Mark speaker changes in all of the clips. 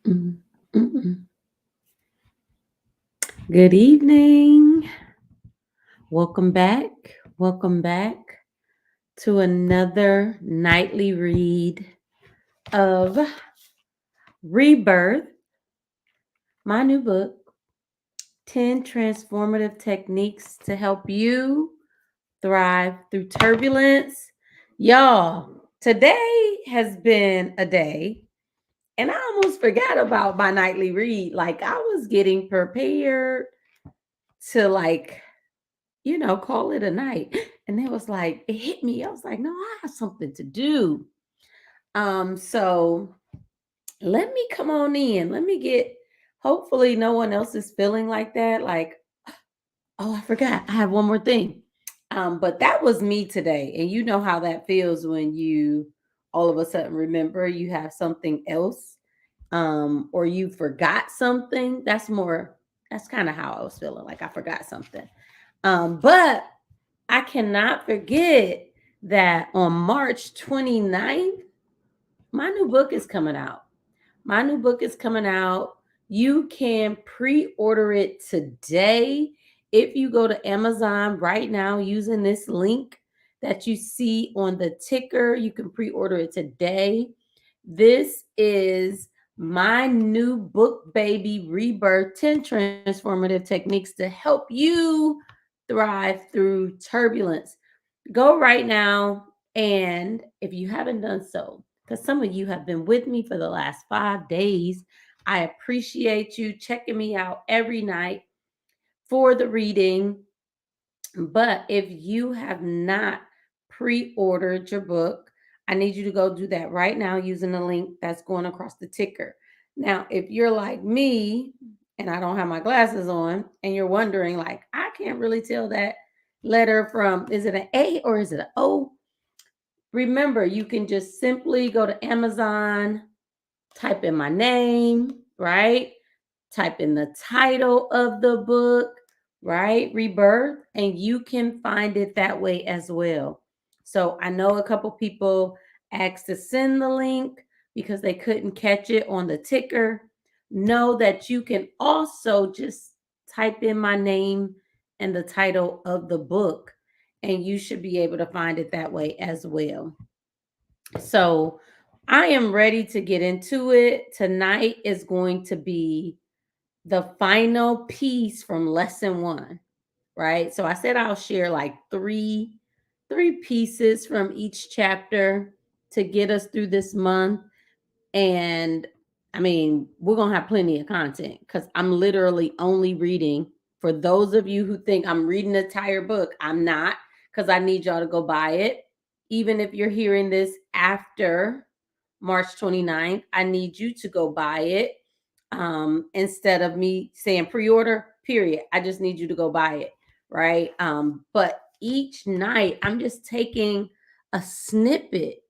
Speaker 1: Mm, mm-mm. Good evening. Welcome back. Welcome back to another nightly read of Rebirth, my new book, 10 Transformative Techniques to Help You Thrive Through Turbulence. Y'all, today has been a day, and I almost forgot about my nightly read. Like, I was getting prepared to, call it a night. And it was like, it hit me. I was like, no, I have something to do. So let me come on in. Let me get, hopefully no one else is feeling like that. Like, oh, I forgot. I have one more thing. But that was me today. And you know how that feels when you all of a sudden remember you have something else, or you forgot something. That's kind of how I was feeling. Like I forgot something. But I cannot forget that on March 29th, my new book is coming out. My new book is coming out. You can pre order it today. If you go to Amazon right now using this link that you see on the ticker, you can pre order it today. This is my new book, baby, Rebirth 10 Transformative Techniques to help you thrive through turbulence. Go right now. And if you haven't done so, because some of you have been with me for the last 5 days, I appreciate you checking me out every night for the reading. But if you have not pre ordered your book, I need you to go do that right now using the link that's going across the ticker. Now, if you're like me and I don't have my glasses on and you're wondering, like, I can't really tell that letter from, is it an A or is it an O? Remember, you can just simply go to Amazon, type in my name, right? Type in the title of the book, right? Rebirth, and you can find it that way as well. So I know a couple people asked to send the link because they couldn't catch it on the ticker. Know that you can also just type in my name and the title of the book, and you should be able to find it that way as well. So I am ready to get into it. Tonight is going to be the final piece from lesson one, right? So I said I'll share like three pieces from each chapter to get us through this month. And I mean, we're going to have plenty of content because I'm literally only reading. For those of you who think I'm reading the entire book, I'm not, because I need y'all to go buy it. Even if you're hearing this after March 29th, I need you to go buy it, instead of me saying pre order, period. I just need you to go buy it, right? But each night, I'm just taking a snippet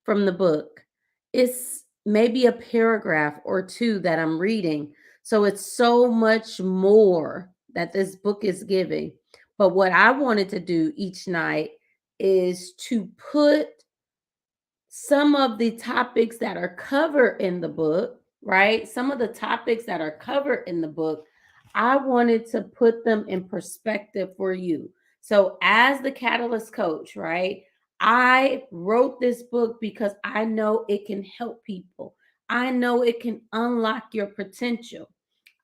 Speaker 1: from the book. It's maybe a paragraph or two that I'm reading. So it's so much more that this book is giving. But what I wanted to do each night is to put some of the topics that are covered in the book, right? Some of the topics that are covered in the book, I wanted to put them in perspective for you. So, as the Catalyst coach, right, I wrote this book because I know it can help people. I know it can unlock your potential.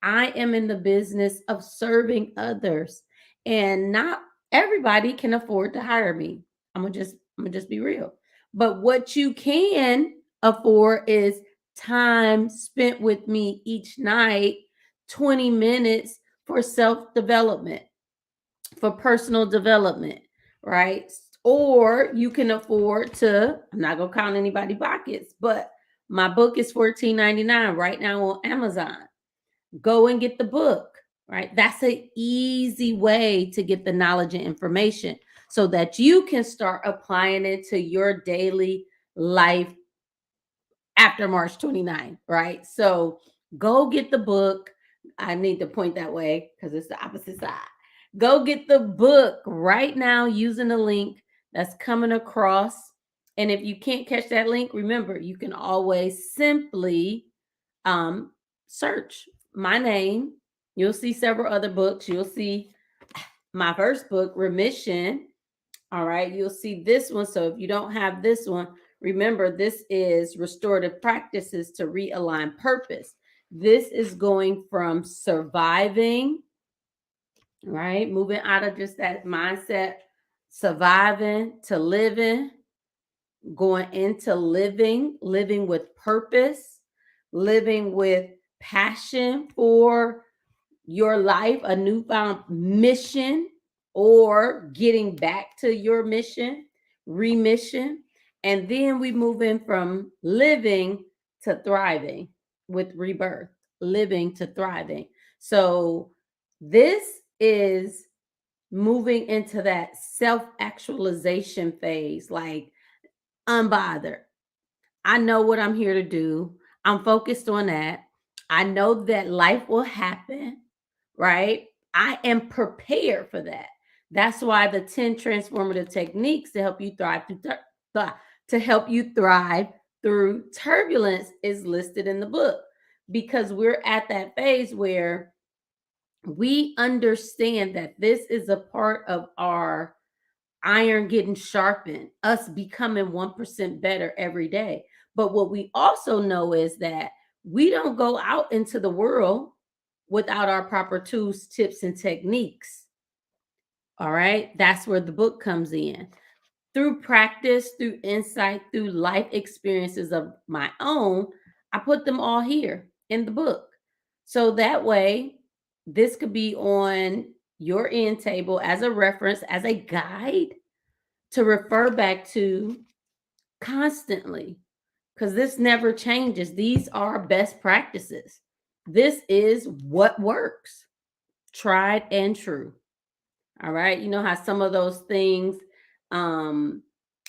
Speaker 1: I am in the business of serving others, and not everybody can afford to hire me. I'm gonna just be real. But what you can afford is time spent with me each night, 20 minutes for self-development, for personal development, right? Or you can afford to, I'm not gonna count anybody pockets, but my book is $14.99 right now on Amazon. Go and get the book, right? That's an easy way to get the knowledge and information so that you can start applying it to your daily life after March 29th, right? So go get the book. I need to point that way because it's the opposite side. Go get the book right now using the link that's coming across. And if you can't catch that link, remember, you can always simply Search my name. You'll see several other books. You'll see my first book, Remission. All right. You'll see this one. So if you don't have this one, remember this is Restorative Practices to Realign Purpose. This is going from surviving, right? Moving out of just that mindset, surviving to living, going into living with purpose, living with passion for your life, a newfound mission, or getting back to your mission, remission. And then we move in from living to thriving with rebirth, living to thriving. So this is moving into that self actualization phase, like unbothered. I know what I'm here to do. I'm focused on that. I know that life will happen, right? I am prepared for that. That's why the 10 transformative techniques to help you thrive through turbulence is listed in the book, because we're at that phase where we understand that this is a part of our iron getting sharpened, us becoming 1% better every day. But what we also know is that we don't go out into the world without our proper tools, tips, and techniques. All right. That's where the book comes in. Through practice, through insight, through life experiences of my own, I put them all here in the book. So that way, this could be on your end table as a reference, as a guide to refer back to constantly, because this never changes. These are best practices. This is what works, tried and true. All right. You know how some of those things um,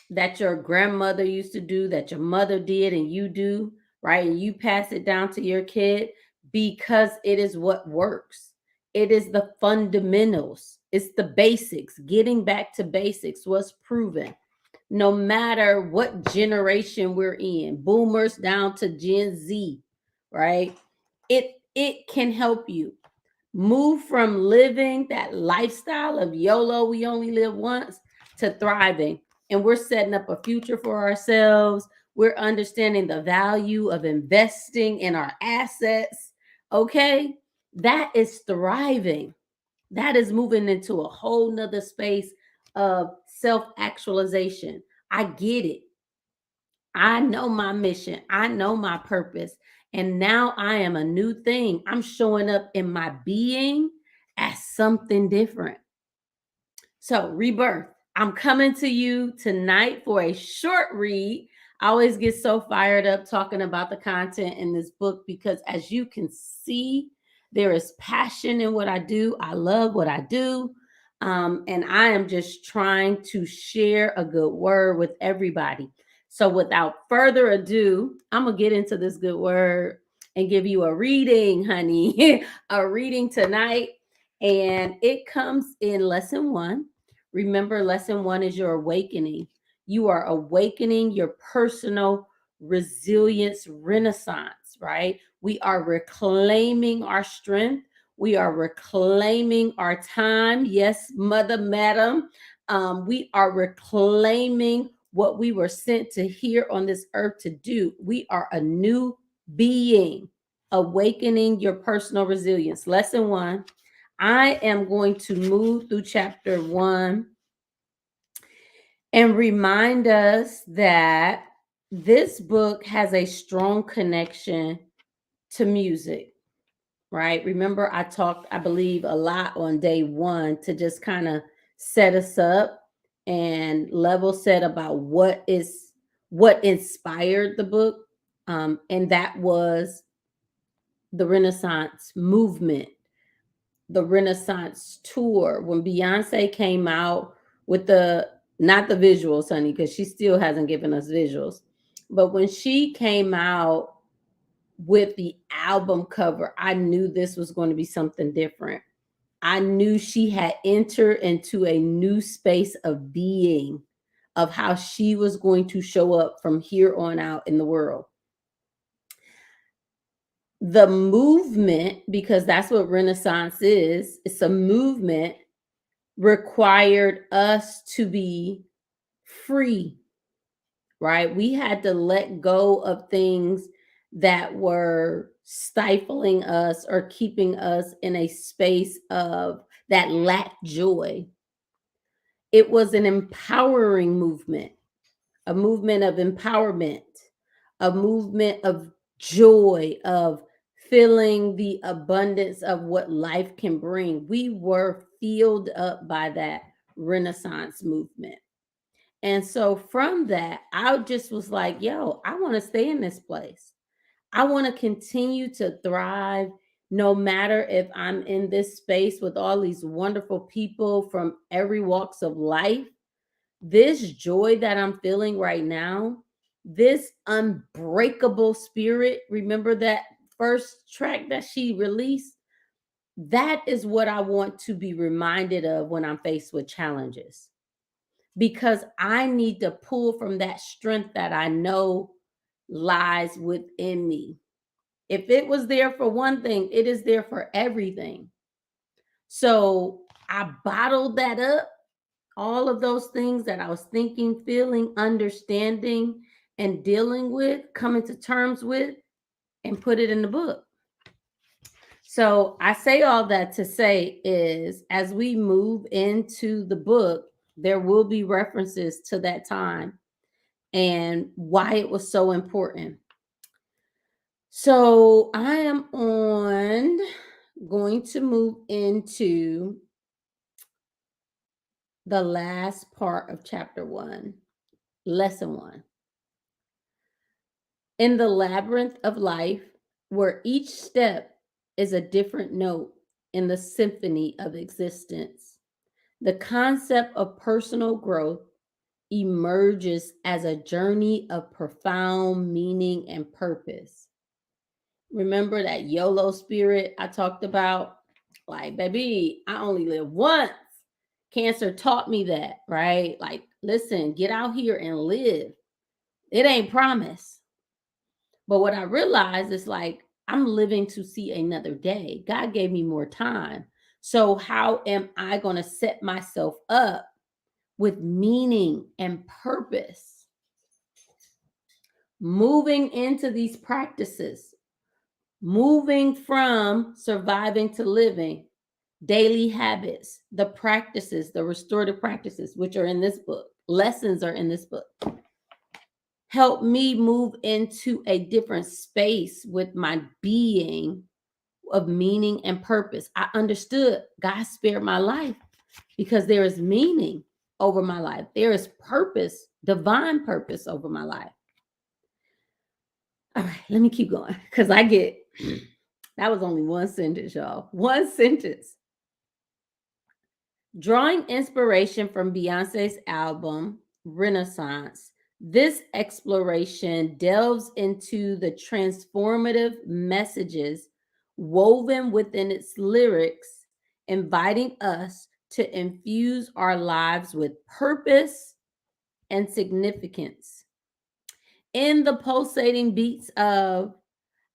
Speaker 1: that your grandmother used to do, that your mother did, and you do, right? And you pass it down to your kid because it is what works. It is the fundamentals, it's the basics. Getting back to basics was proven. No matter what generation we're in, boomers down to Gen Z, right? It can help you move from living that lifestyle of YOLO, we only live once, to thriving. And we're setting up a future for ourselves. We're understanding the value of investing in our assets. Okay. That is thriving. That is moving into a whole nother space of self actualization. I get it. I know my mission. I know my purpose. And now I am a new thing. I'm showing up in my being as something different. So, rebirth. I'm coming to you tonight for a short read. I always get so fired up talking about the content in this book because, as you can see, there is passion in what I do. I love what I do. And I am just trying to share a good word with everybody. So, without further ado, I'm going to get into this good word and give you a reading, honey, a reading tonight. And it comes in lesson 1. Remember, lesson 1 is your awakening. You are awakening your personal resilience renaissance, right? We are reclaiming our strength. We are reclaiming our time. Yes, mother, madam. We are reclaiming what we were sent to here on this earth to do. We are a new being, awakening your personal resilience. Lesson 1. I am going to move through chapter 1 and remind us that this book has a strong connection to music, right? Remember, I talked, I believe, a lot on day 1 to just kind of set us up and level set about what inspired the book. And that was the Renaissance movement, the Renaissance tour. When Beyonce came out with not the visuals, honey, because she still hasn't given us visuals, but when she came out with the album cover, I knew this was going to be something different. I knew she had entered into a new space of being, of how she was going to show up from here on out in the world. the movement, because that's what Renaissance is, it's a movement, required us to be free, right? We had to let go of things that were stifling us or keeping us in a space of that lacked joy. It was an empowering movement, a movement of empowerment, a movement of joy, of feeling the abundance of what life can bring. We were filled up by that Renaissance movement. And so from that, I just was like, yo, I want to stay in this place. I want to continue to thrive no matter if I'm in this space with all these wonderful people from every walks of life. This joy that I'm feeling right now, this unbreakable spirit, remember that first track that she released? That is what I want to be reminded of when I'm faced with challenges, because I need to pull from that strength that I know lies within me. If it was there for one thing, it is there for everything. So I bottled that up, all of those things that I was thinking, feeling, understanding, and dealing with, coming to terms with, and put it in the book. So I say all that to say is, as we move into the book, there will be references to that time and why it was so important. So I am going to move into the last part of chapter 1, lesson 1. In the labyrinth of life, where each step is a different note in the symphony of existence, the concept of personal growth emerges as a journey of profound meaning and purpose. Remember that YOLO spirit I talked about? Like, baby, I only live once. Cancer taught me that, right? Like, listen, get out here and live. It ain't promised. But what I realized is like, I'm living to see another day. God gave me more time. So, how am I going to set myself up with meaning and purpose? Moving into these practices, moving from surviving to living, daily habits, the practices, the restorative practices, which are in this book, lessons are in this book, help me move into a different space with my being of meaning and purpose. I understood God spared my life because there is meaning over my life. There is purpose, divine purpose over my life. All right, let me keep going because that was only one sentence, y'all. One sentence. Drawing inspiration from Beyonce's album, Renaissance, this exploration delves into the transformative messages woven within its lyrics, inviting us to infuse our lives with purpose and significance. In the pulsating beats of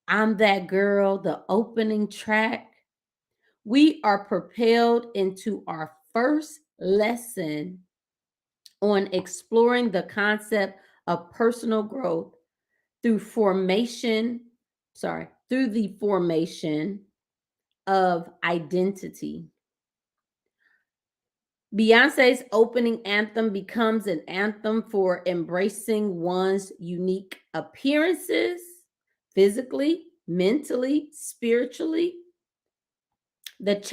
Speaker 1: I'm That Girl, the opening track, we are propelled into our first lesson on exploring the concept of personal growth through through the formation of identity. Beyonce's opening anthem becomes an anthem for embracing one's unique appearances, physically, mentally, spiritually. This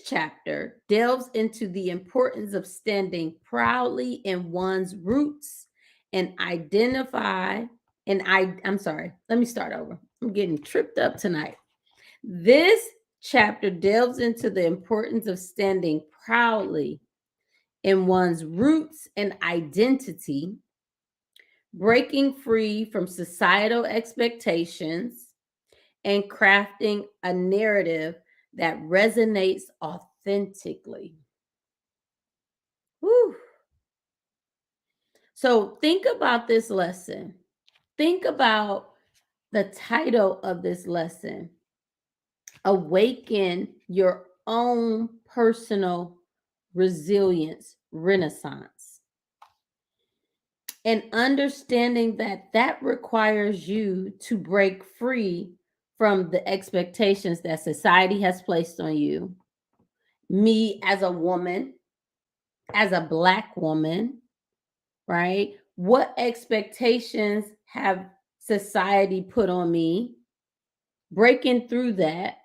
Speaker 1: chapter delves into the importance of standing proudly in one's roots and let me start over. I'm getting tripped up tonight. This chapter delves into the importance of standing proudly in one's roots and identity, breaking free from societal expectations, and crafting a narrative that resonates authentically. Whew. So think about this lesson. Think about The title of this lesson: Awaken Your Own Personal Resilience Renaissance. And understanding that that requires you to break free from the expectations that society has placed on you. Me as a woman, as a Black woman, right? What expectations have society put on me? Breaking through that,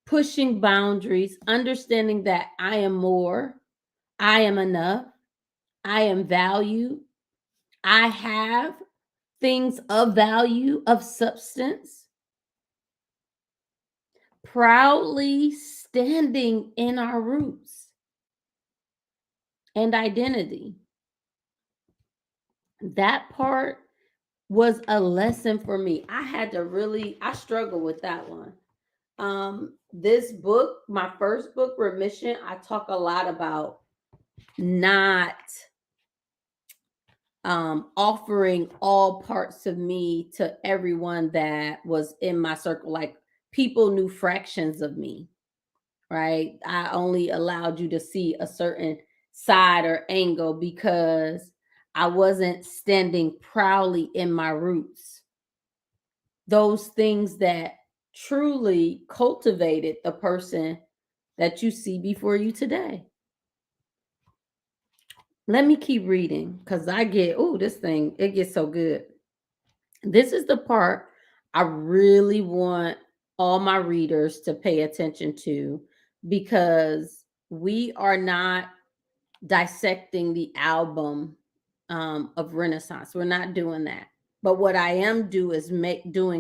Speaker 1: pushing boundaries, understanding that I am more, I am enough, I am valued, I have things of value, of substance, proudly standing in our roots and identity. That part was a lesson for me. I struggled with that one. This book, my first book, Remission, I talk a lot about not offering all parts of me to everyone that was in my circle. Like, people knew fractions of me, right? I only allowed you to see a certain side or angle because I wasn't standing proudly in my roots. Those things that truly cultivated the person that you see before you today. Let me keep reading because it gets so good. This is the part I really want all my readers to pay attention to, because we are not dissecting the album of Renaissance. We're not doing that. But what I am doing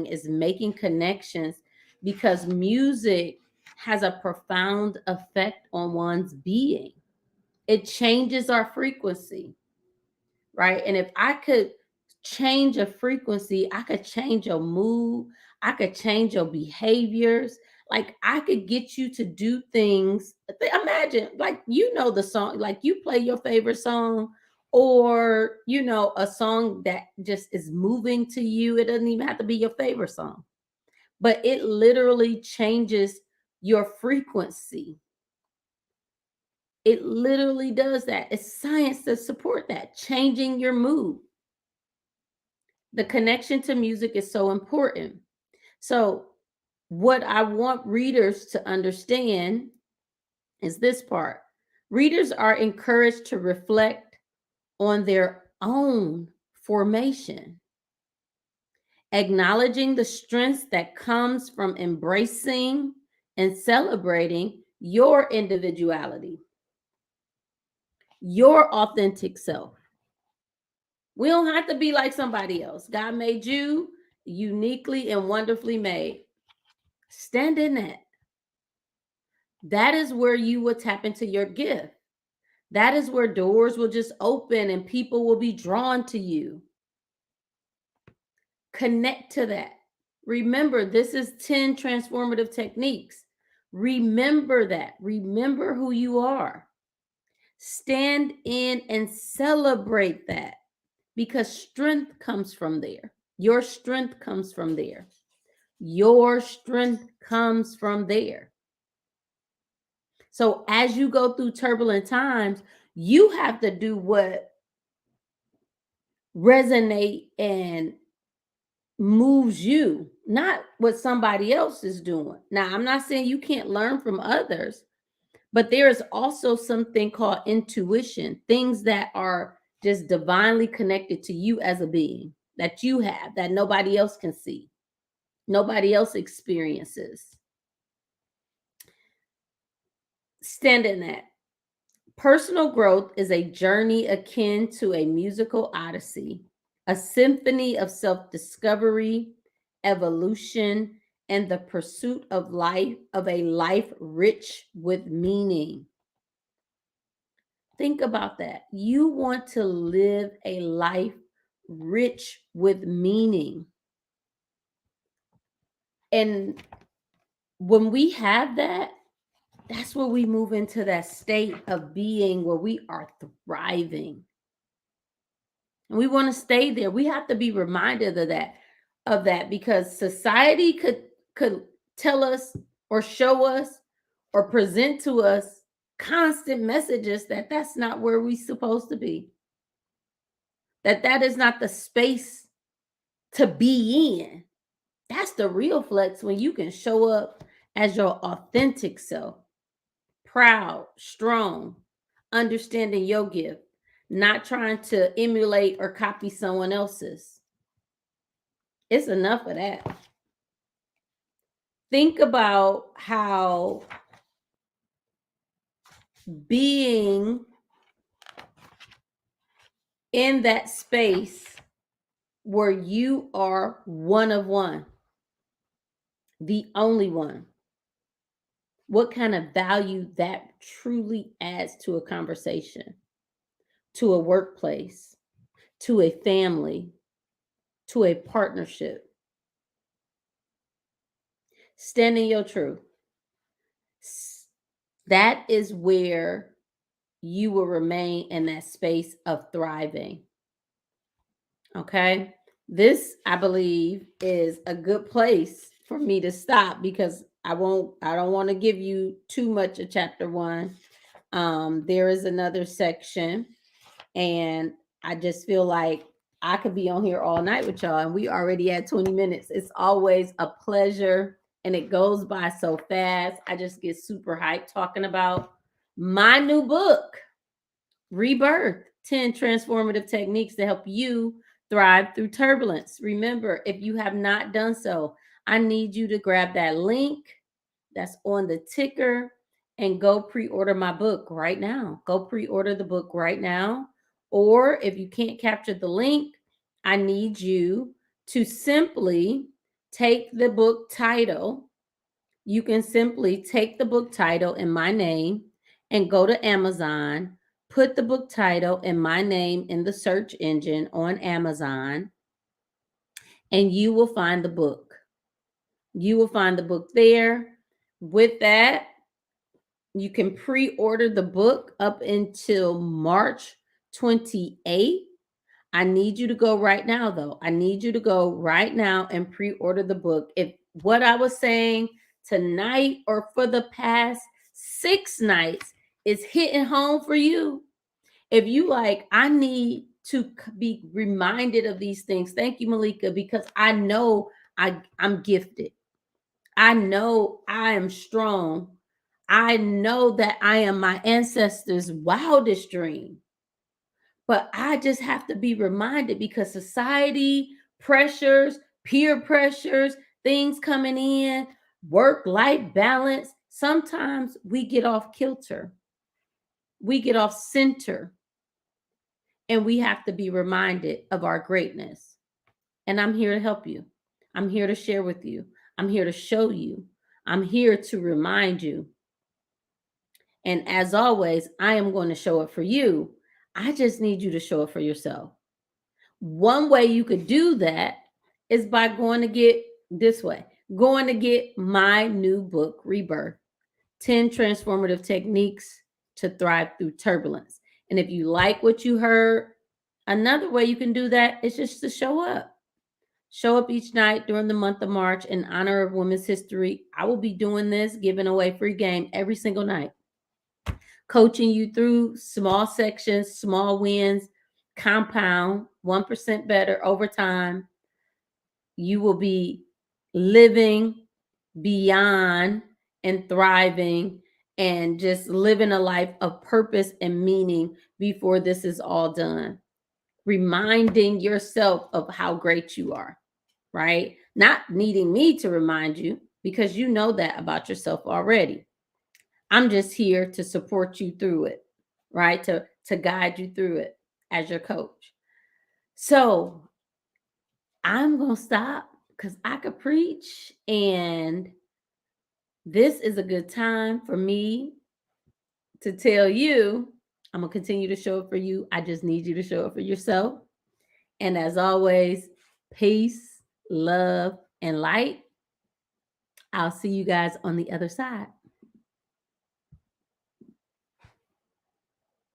Speaker 1: is making connections, because music has a profound effect on one's being. It changes our frequency, right? And if I could change a frequency, I could change your mood, I could change your behaviors. Like, I could get you to do things. Imagine, like, the song, like, you play your favorite song, or a song that just is moving to you. It doesn't even have to be your favorite song, but it literally changes your frequency. It literally does that. It's science to support that, changing your mood. The connection to music is so important. So, what I want readers to understand is this part. Readers are encouraged to reflect on their own formation, acknowledging the strengths that comes from embracing and celebrating your individuality, your authentic self. We don't have to be like somebody else. God made you uniquely and wonderfully made. Stand in that. That is where you will tap into your gift. That is where doors will just open and people will be drawn to you. Connect to that. Remember, this is 10 transformative techniques. Remember that. Remember who you are. Stand in and celebrate that, because strength comes from there. Your strength comes from there. Your strength comes from there. So as you go through turbulent times, you have to do what resonate and moves you, not what somebody else is doing. Now, I'm not saying you can't learn from others, but there is also something called intuition, things that are just divinely connected to you as a being, that you have, that nobody else can see, nobody else experiences. Stand in that. Personal growth is a journey akin to a musical odyssey, a symphony of self-discovery, evolution, and the pursuit of a life rich with meaning. Think about that. You want to live a life rich with meaning. And when we have that, that's where we move into that state of being where we are thriving. And we want to stay there. We have to be reminded of that. of that, because society could tell us or show us or present to us constant messages that that's not where we're supposed to be, that is not the space to be in. That's the real flex, when you can show up as your authentic self, proud, strong, understanding your gift, not trying to emulate or copy someone else's. It's enough of that. Think about how being in that space where you are one of one, the only one, what kind of value that truly adds to a conversation, to a workplace, to a family, to a partnership. Stand in your truth. That is where you will remain in that space of thriving. Okay. This, I believe, is a good place for me to stop, because I don't want to give you too much of chapter 1. There is another section, and I just feel like I could be on here all night with y'all, and we already had 20 minutes. It's always a pleasure, and it goes by so fast. I just get super hyped talking about my new book, reBIRTH: 10 Transformative Techniques to Help You Thrive Through Turbulence. Remember, if you have not done so, I need you to grab that link that's on the ticker and go pre-order my book right now. Go pre-order the book right now. Or if you can't capture the link, I need you to simply take the book title. You can simply take the book title in my name and go to Amazon, put the book title and my name in the search engine on Amazon, and you will find the book. You will find the book there. With that, you can pre-order the book up until March 28th. I need you to go right now, though. I need you to go right now and pre-order the book. If what I was saying tonight or for the past 6 nights is hitting home for you, if you like, I need to be reminded of these things. Thank you, Malika, because I know I'm gifted. I know I am strong. I know that I am my ancestors' wildest dream. But I just have to be reminded, because society pressures, peer pressures, things coming in, work-life balance, sometimes we get off kilter. We get off center. And we have to be reminded of our greatness. And I'm here to help you. I'm here to share with you. I'm here to show you. I'm here to remind you. And as always, I am going to show up for you. I just need you to show up for yourself. One way you could do that is by going to get my new book, reBIRTH: 10 Transformative Techniques to Thrive Through Turbulence. And if you like what you heard, another way you can do that is just to show up. Show up each night during the month of March in honor of Women's History. I will be doing this, giving away free game every single night, coaching you through small sections, small wins, compound 1% better over time. You will be living beyond and thriving and just living a life of purpose and meaning before this is all done. Reminding yourself of how great you are, right? Not needing me to remind you, because you know that about yourself already. I'm just here to support you through it, right? To guide you through it as your coach. So I'm going to stop, because I could preach, and this is a good time for me to tell you I'm going to continue to show up for you. I just need you to show up for yourself. And as always, peace, love, and light. I'll see you guys on the other side.